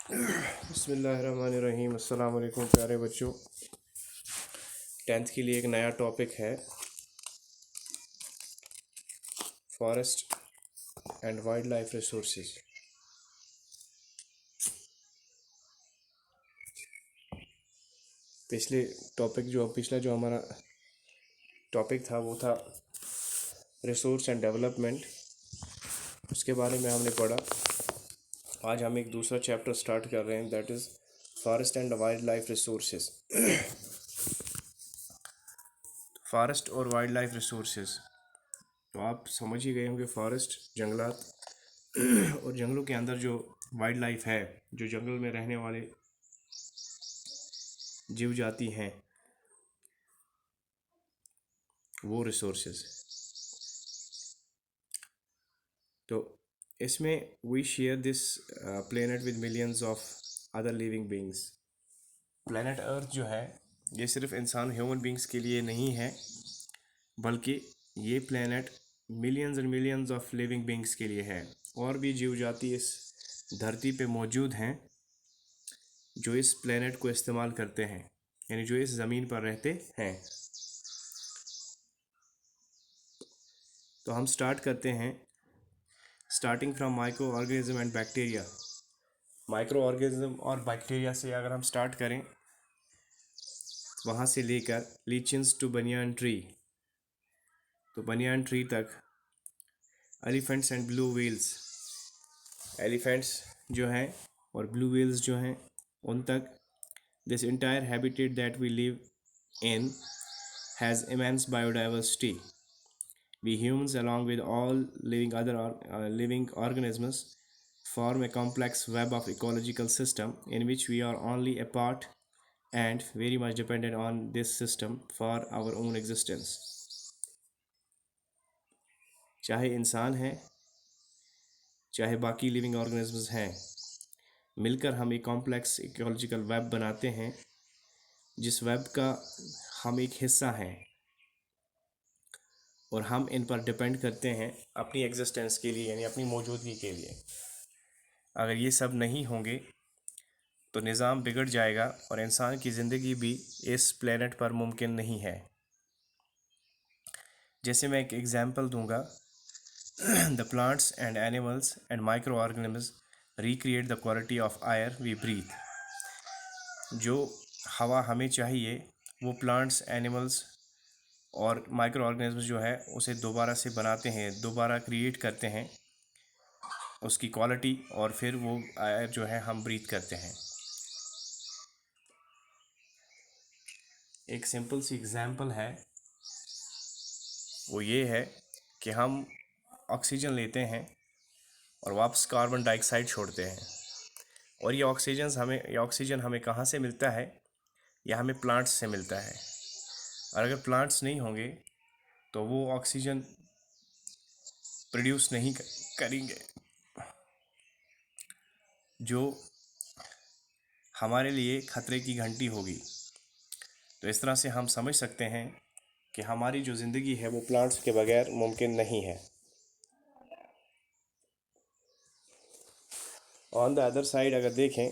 बिस्मिल्लाहिर्रहमानिर्रहीम। अस्सलाम वालेकुम प्यारे बच्चों। 10th के लिए एक नया टॉपिक है forest and wild life resources. पिछला जो हमारा टॉपिक था वो था रिसोर्स एंड डेवलपमेंट, उसके बारे में हमने पढ़ा। आज हम एक दूसरा चैप्टर स्टार्ट कर रहे हैं, that is forest and wild life resources. Forest और वाइल्ड लाइफ रिसोर्सेज तो आप समझ ही गए होंगे। फॉरेस्ट जंगलात और जंगलों के अंदर जो वाइल्ड लाइफ है, जो जंगल में रहने वाले जीव जाति हैं, वो रिसोर्सेज। तो इसमें we share this planet with millions of other living beings. Planet earth जो है ये सिर्फ इंसान ह्यूमन बींग्स के लिए नहीं है, बल्कि ये planet millions and millions of living beings के लिए है। और भी जीव जाति इस धरती पे मौजूद हैं जो इस प्लेनेट को इस्तेमाल करते हैं, यानी जो इस ज़मीन पर रहते हैं। तो हम स्टार्ट करते हैं, starting from micro organism and bacteria. Micro organism और बैक्टीरिया से अगर हम स्टार्ट करें, वहाँ से लेकर लीचेंस टू बनियान ट्री, तो बनियान ट्री तक, elephants and blue whales, elephants जो हैं और ब्लू व्हेल्स जो हैं उन तक। This entire habitat that we live in has immense biodiversity. We humans, along with all living organisms, form a complex web of ecological system in which we are only a part and very much dependent on this system for our own existence. चाहे इंसान हैं, चाहे बाकी living organisms हैं, मिलकर हम एक complex ecological web बनाते हैं, जिस वेब का हम एक हिस्सा हैं और हम इन पर डिपेंड करते हैं अपनी एग्जिस्टेंस के लिए, यानी अपनी मौजूदगी के लिए। अगर ये सब नहीं होंगे तो निज़ाम बिगड़ जाएगा और इंसान की ज़िंदगी भी इस प्लेनेट पर मुमकिन नहीं है। जैसे मैं एक एग्जांपल दूंगा, the plants and animals and micro organisms recreate the quality of air we breathe. जो हवा हमें चाहिए वो प्लांट्स, एनिमल्स और माइक्रो ऑर्गेनिजम्स जो है उसे दोबारा से बनाते हैं, दोबारा क्रिएट करते हैं उसकी क्वालिटी, और फिर वो एयर जो है हम ब्रीथ करते हैं। एक सिंपल सी एग्जांपल है, वो ये है कि हम ऑक्सीजन लेते हैं और वापस कार्बन डाइऑक्साइड छोड़ते हैं, और ये ऑक्सीजन हमें कहाँ से मिलता है? यह हमें प्लांट्स से मिलता है। और अगर प्लांट्स नहीं होंगे तो वो ऑक्सीजन प्रोड्यूस नहीं करेंगे, जो हमारे लिए खतरे की घंटी होगी। तो इस तरह से हम समझ सकते हैं कि हमारी जो ज़िंदगी है वो प्लांट्स के बगैर मुमकिन नहीं है। ऑन द अदर साइड अगर देखें,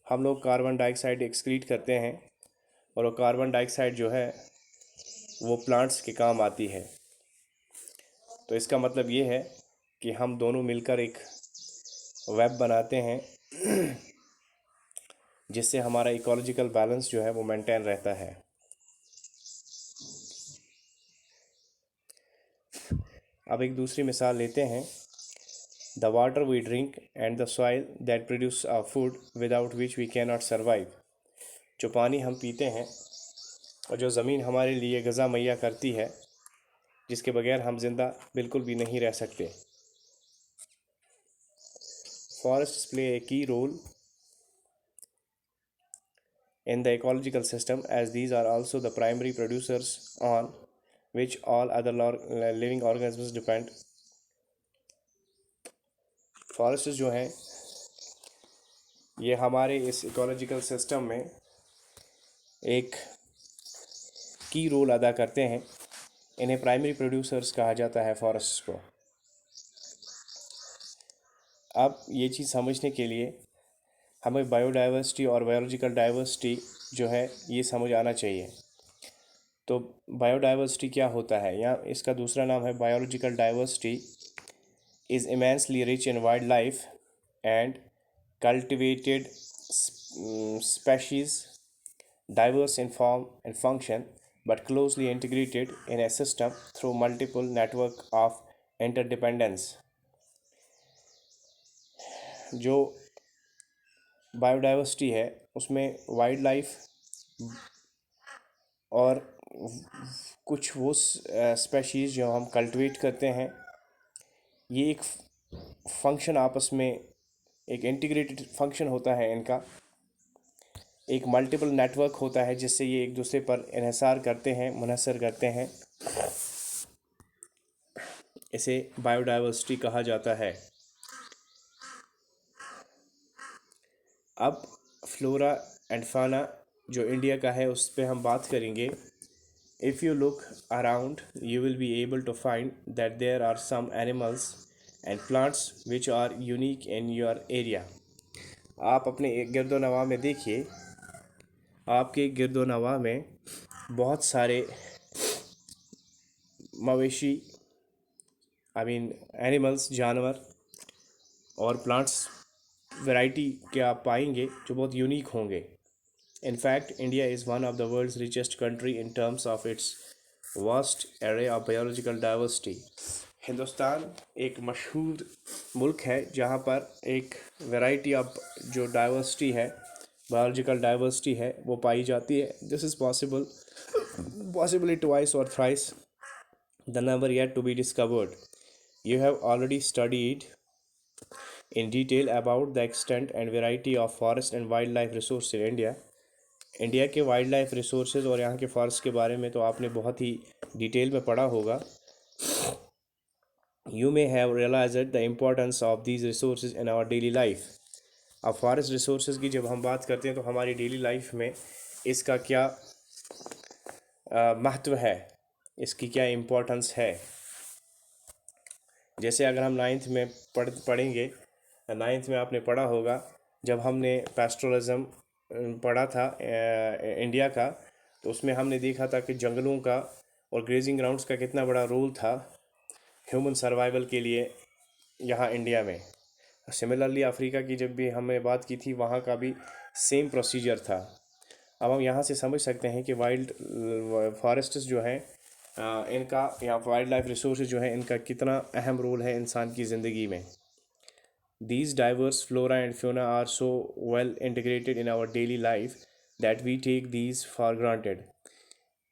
हम लोग कार्बन डाइऑक्साइड एक्सक्रीट करते हैं और वो कार्बन डाइऑक्साइड जो है वो प्लांट्स के काम आती है। तो इसका मतलब ये है कि हम दोनों मिलकर एक वेब बनाते हैं जिससे हमारा इकोलॉजिकल बैलेंस जो है वो मेंटेन रहता है। अब एक दूसरी मिसाल लेते हैं, the water we drink and the soil that produce our food without which we can not survive. जो पानी हम पीते हैं और जो ज़मीन हमारे लिए ग़िज़ा मुहैया करती है, जिसके बगैर हम जिंदा बिल्कुल भी नहीं रह सकते। Forests play a key role in the ecological system as these are also the primary producers on which all other living organisms depend. Forests जो हैं ये हमारे इस इकोलॉजिकल सिस्टम में एक की रोल अदा करते हैं। इन्हें प्राइमरी प्रोड्यूसर्स कहा जाता है फॉरेस्ट्स को। अब ये चीज़ समझने के लिए हमें बायोडाइवर्सिटी और बायोलॉजिकल डाइवर्सिटी जो है ये समझ आना चाहिए। तो बायोडाइवर्सिटी क्या होता है, या इसका दूसरा नाम है biological diversity is immensely rich in wildlife and cultivated species, diverse in form and function, but closely integrated in a system through multiple network of interdependence। जो बायोडाइवर्सिटी है उसमें वाइल्ड लाइफ और कुछ वो स्पेशीज़ जो हम कल्टिवेट करते हैं, ये एक फंक्शन आपस में, एक इंटीग्रेटेड फंक्शन होता है इनका, एक मल्टीपल नेटवर्क होता है जिससे ये एक दूसरे पर इन्हिसार करते हैं, मुनहसर करते हैं। इसे बायोडाइवर्सिटी कहा जाता है। अब फ्लोरा एंड फाना जो इंडिया का है उस पर हम बात करेंगे। If you look around you will be able to find that there are some animals and plants which are unique in your area. आप अपने गिरदो नवा में देखिए, आपके गिरदो नवा में बहुत सारे मवेशी, आई मीन एनिमल्स, जानवर और प्लांट्स वैरायटी के आप पाएंगे जो बहुत यूनिक होंगे। In fact India is one of the world's richest country in terms of its vast array of biological diversity. Hindustan एक मशहूर मुल्क है जहाँ पर एक वैरायटी ऑफ जो डाइवर्सिटी है, बायोलॉजिकल डाइवर्सिटी है, वो पाई जाती है। दिस इज़ पॉसिबली ट्वाइस और thrice the number yet to be discovered. You have already studied in detail about the extent and variety of forest and wildlife resources in India. India के wild life resources और यहाँ के forest के बारे में तो आपने बहुत ही डिटेल में पढ़ा होगा। You may have realized the importance of these resources in our daily life. अब फॉरेस्ट रिसोर्सेज की जब हम बात करते हैं तो हमारी डेली लाइफ में इसका क्या महत्व है, इसकी क्या इम्पोर्टेंस है। जैसे अगर हम नाइन्थ में पढ़ेंगे, नाइन्थ में आपने पढ़ा होगा जब हमने पैस्टोरलिज्म पढ़ा था इंडिया का, तो उसमें हमने देखा था कि जंगलों का और ग्रेजिंग ग्राउंड्स का कितना बड़ा रोल था ह्यूमन सर्वाइवल के लिए यहाँ इंडिया में। सिमिलरली अफ्रीका की जब भी हमने बात की थी वहाँ का भी सेम प्रोसीजर था। अब हम यहाँ से समझ सकते हैं कि वाइल्ड फॉरेस्ट्स जो हैं इनका, या वाइल्ड लाइफ रिसोर्स जो है, इनका कितना अहम रोल है इंसान की ज़िंदगी में। These diverse flora and fauna are so well integrated in our daily life that we take these for granted।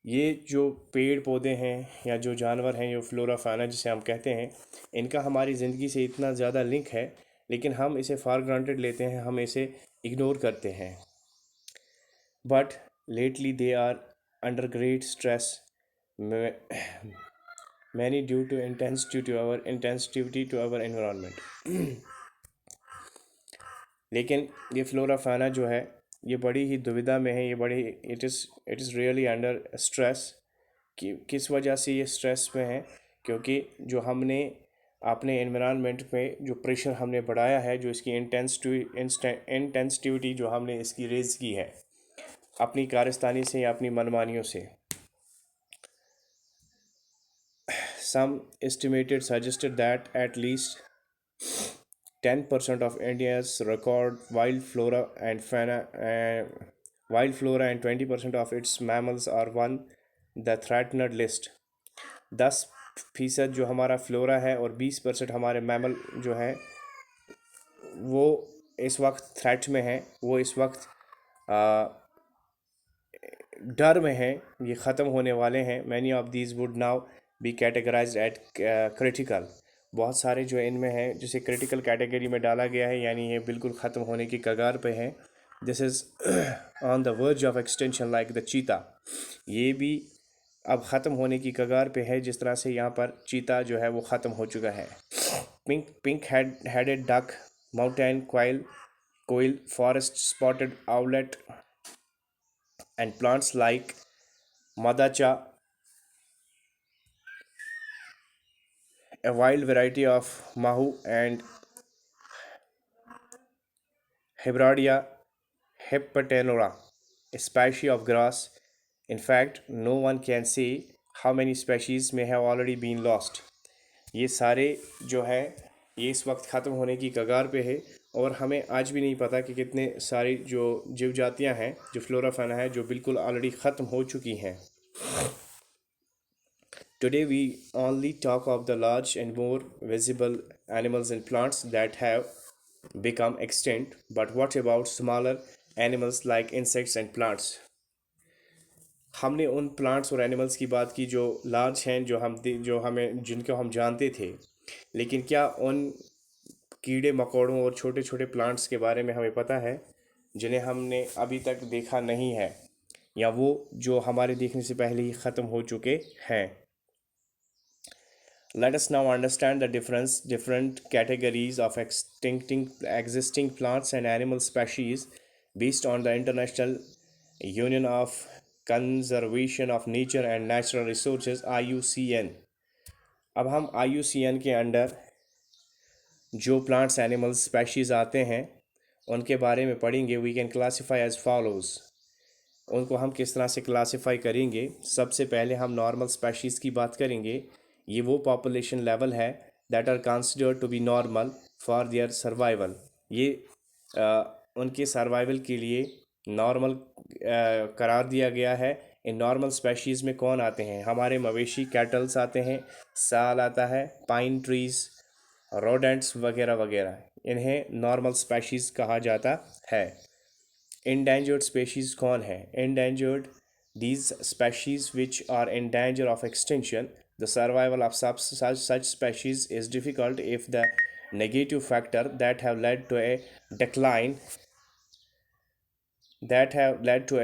ये जो पेड़ पौधे हैं या जो जानवर हैं, जो फ्लोरा फाना जिसे हम कहते हैं, इनका हमारी ज़िंदगी से इतना ज़्यादा लिंक है, लेकिन हम इसे फॉर ग्रांटेड लेते हैं, हम इसे इग्नोर करते हैं। But lately they are under great stress, many due to intensity to our environment। लेकिन ये फ्लोरा फाना जो है ये बड़ी ही दुविधा में है, ये बड़ी, it is really under stress. किस वजह से ये स्ट्रेस में है? क्योंकि जो हमने अपने एनवायरनमेंट में जो प्रेशर हमने बढ़ाया है, जो इसकी इंटेंसिटी जो हमने इसकी रेज की है अपनी कारस्तानी से या अपनी मनमानियों से। Some estimated suggested that at least 10% of India's record wild flora and 20% of its mammals are on the threatened list। 10% जो हमारा फ्लोरा है और 20% हमारे मैमल जो हैं वो इस वक्त थ्रेट में हैं, वो इस वक्त डर में हैं, ये ख़त्म होने वाले हैं। Many of these would now be categorised at critical. बहुत सारे जो इनमें हैं जिसे क्रिटिकल कैटेगरी में डाला गया है, यानी ये बिल्कुल ख़त्म होने की कगार पे हैं। This is on the verge of extension like the चीता। ये भी अब ख़त्म होने की कगार पे है, जिस तरह से यहाँ पर चीता जो है वो ख़त्म हो चुका है। पिंक हेडेड डक, माउंटेन कोयल, forest spotted owlet and plants like madacha, a wild variety of mahu and Hebradia heptatenora, a species of grass. In fact, no one can say how many species may have already been lost. ये सारे जो है ये इस वक्त ख़त्म होने की कगार पे है और हमें आज भी नहीं पता कि कितने सारी जो जीव जातियाँ हैं, जो फ्लोरा फाना है, जो बिल्कुल ऑलरेडी ख़त्म हो चुकी हैं. Today we only talk of the large and more visible animals and plants that have become extinct, but what about smaller animals like insects and plants? हमने उन प्लांट्स और एनिमल्स की बात की जो लार्ज हैं, जो हमें जिनको हम जानते थे, लेकिन क्या उन कीड़े मकोड़ों और छोटे छोटे प्लांट्स के बारे में हमें पता है जिन्हें हमने अभी तक देखा नहीं है, या वो जो हमारे देखने से पहले ही ख़त्म हो चुके हैं? Let us now understand the different categories of existing plants and animal species based on the International Union of Conservation of Nature and Natural Resources IUCN. अब हम IUCN के अंडर जो प्लांट्स एनिमल्स स्पेशीज़ आते हैं उनके बारे में पढ़ेंगे. We can classify as follows. उनको हम किस तरह से क्लासीफाई करेंगे? सबसे पहले हम नॉर्मल स्पेशीज़ की बात करेंगे. ये वो पॉपुलेशन लेवल है that are considered to be normal for their survival. ये उनके सर्वाइवल के लिए नॉर्मल करार दिया गया है. इन नॉर्मल स्पेशीज़ में कौन आते हैं? हमारे मवेशी कैटल्स आते हैं, साल आता है, पाइन ट्रीज़, रोडेंट्स वगैरह वगैरह. इन्हें नॉर्मल स्पेशीज़ कहा जाता है. Endangered species कौन है? Endangered, these species which are in danger of extinction. The survival of such species is difficult if the negative factor that have led to a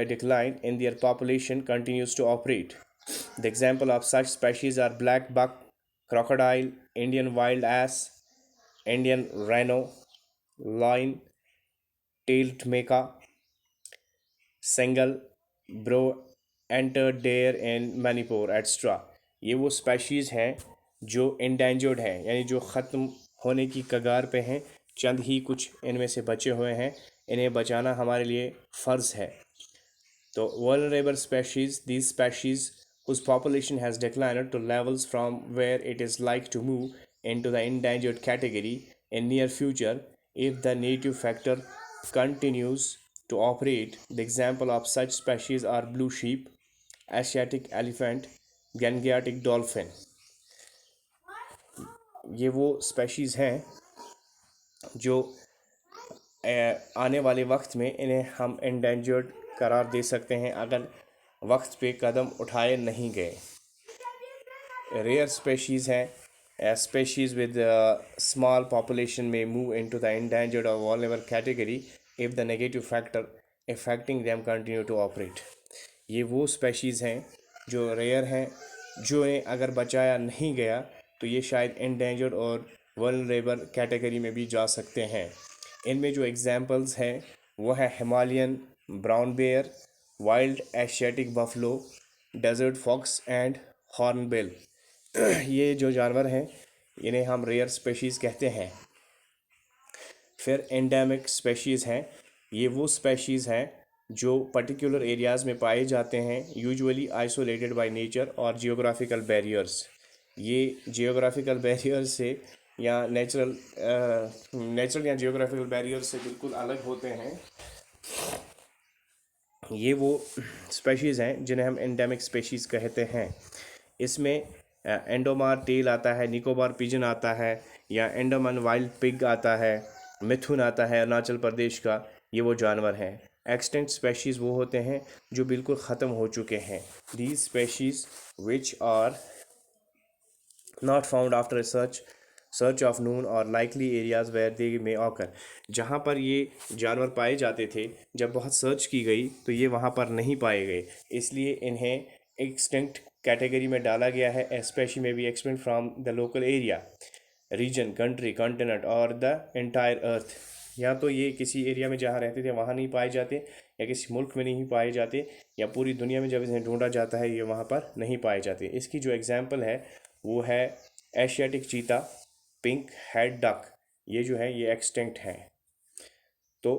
decline in their population continues to operate. The example of such species are black buck, crocodile, Indian wild ass, Indian rhino, lion-tailed maca, सेंगल, brow, antlered deer in Manipur etcetera. ये वो species हैं जो endangered हैं, यानी जो ख़त्म होने की कगार पे हैं. चंद ही कुछ इनमें से बचे हुए हैं. इन्हें बचाना हमारे लिए फ़र्ज़ है. तो vulnerable species, these species whose population has declined to levels from where it is like to move into the endangered category in near future if the native factor continues to operate. The example of such species are blue sheep, Asiatic elephant, Gangetic dolphin. ये वो species हैं जो आने वाले वक्त में इन्हें हम एंडेंजर्ड करार दे सकते हैं अगर वक्त पे कदम उठाए नहीं गए. रेयर स्पेशीज़ हैं. Species with small population may move into the endangered or vulnerable category if the negative factor affecting them continue to operate. ये वो स्पेशीज़ हैं जो रेयर हैं, जो इन्हें अगर बचाया नहीं गया तो ये शायद endangered और vulnerable कैटेगरी में भी जा सकते हैं. इनमें जो एग्जांपल्स हैं वो है Himalayan brown bear, wild Asiatic buffalo, desert fox and hornbill. ये जो जानवर हैं इन्हें हम रेयर स्पेशीज़ कहते हैं. फिर एंडेमिक स्पेशीज़ हैं. ये वो स्पेशीज़ हैं जो पर्टिकुलर एरियाज़ में पाए जाते हैं, यूजुअली आइसोलेटेड बाय नेचर और जियोग्राफिकल बैरियर्स. ये जियोग्राफिकल बैरियर से या नेचुरल या जियोग्राफिकल बैरियर से बिल्कुल अलग होते हैं. ये वो स्पेशीज़ हैं जिन्हें हम एंडेमिक स्पेशीज़ कहते हैं. इसमें एंडोमार टेल आता है, निकोबार पिजन आता है, या एंडोमन वाइल्ड पिग आता है, मिथुन आता है अरुणाचल प्रदेश का. ये वो जानवर हैं. एक्सटिंक्ट स्पेशीज़ वो होते हैं जो बिल्कुल ख़त्म हो चुके हैं. These species which are not found after search of known और likely areas where they may occur. जहाँ पर ये जानवर पाए जाते थे, जब बहुत सर्च की गई तो ये वहाँ पर नहीं पाए गए, इसलिए इन्हें एक्सटिंक्ट कैटेगरी में डाला गया है. स्पेशी में be extinct from the local area, region, country, continent और द एंटायर अर्थ. या तो ये किसी एरिया में जहाँ रहते थे वहाँ नहीं पाए जाते, या किसी मुल्क में नहीं पाए जाते, या पूरी दुनिया में जब इन्हें ढूंढा जाता है ये वहाँ पर नहीं पाए जाते. इसकी जो एग्जांपल है वो है Asiatic cheetah, pink head duck. ये जो है ये एक्सटिंक्ट हैं. तो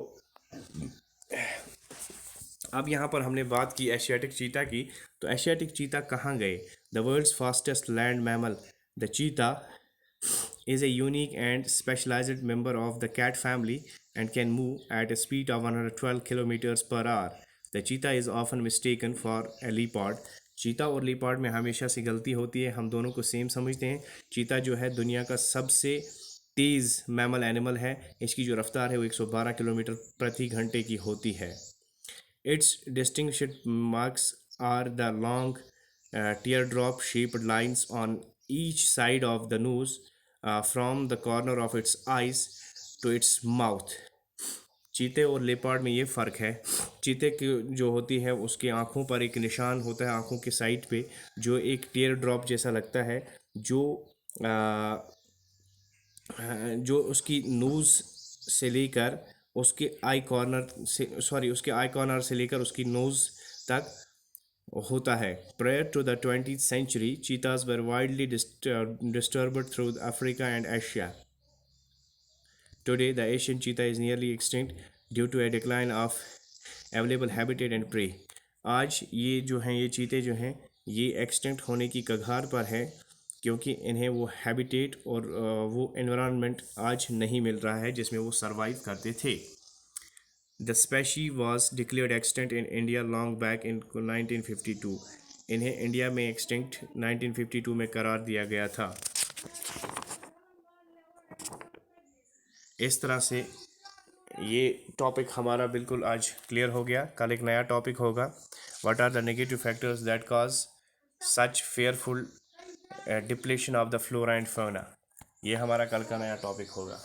अब यहाँ पर हमने बात की एशियाटिक चीता की, तो एशियाटिक चीता कहाँ गए? The world's fastest land mammal, the cheetah is a unique and specialized member of the cat family and can move at a speed of 112 kilometers per hour. The cheetah is often mistaken for a leopard. चीता और leopard में हमेशा से गलती होती है, हम दोनों को सेम समझते हैं। चीता जो है दुनिया का सबसे तेज़ मैमल एनिमल है। इसकी जो रफ्तार है वो 112 किलोमीटर प्रति घंटे की होती है। Its distinguished marks are the long teardrop shaped lines on each side of the nose, from the corner of its eyes to its mouth. चीते और लेपर्ड में ये फ़र्क है। चीते की जो होती है उसकी आँखों पर एक निशान होता है आँखों के साइड पे, जो एक टीयर ड्रॉप जैसा लगता है, जो आ, जो उसकी नोज़ से लेकर उसके आई कॉर्नर से, सॉरी, उसके आई कॉर्नर से लेकर उसकी नोज़ तक होता है। Prior to the 20th century, cheetahs were widely disturbed through Africa and Asia. Today, the Asian cheetah is nearly extinct due to a decline of available habitat and prey. आज ये जो हैं, ये चीते जो हैं, ये एक्सटिंक्ट होने की कगार पर है, क्योंकि इन्हें वो हैबिटेट और वो एनवायरनमेंट आज नहीं मिल रहा है जिसमें वो सरवाइव करते थे। The species was declared extent in India long back in 1952। इन्हें इंडिया में एक्सटिंक्ट 1952 में करार दिया गया था। इस तरह से ये टॉपिक हमारा बिल्कुल आज क्लियर हो गया। कल एक नया टॉपिक होगा, what are the negative factors that cause such fearful depletion of the flora and fauna. ये हमारा कल का नया टॉपिक होगा।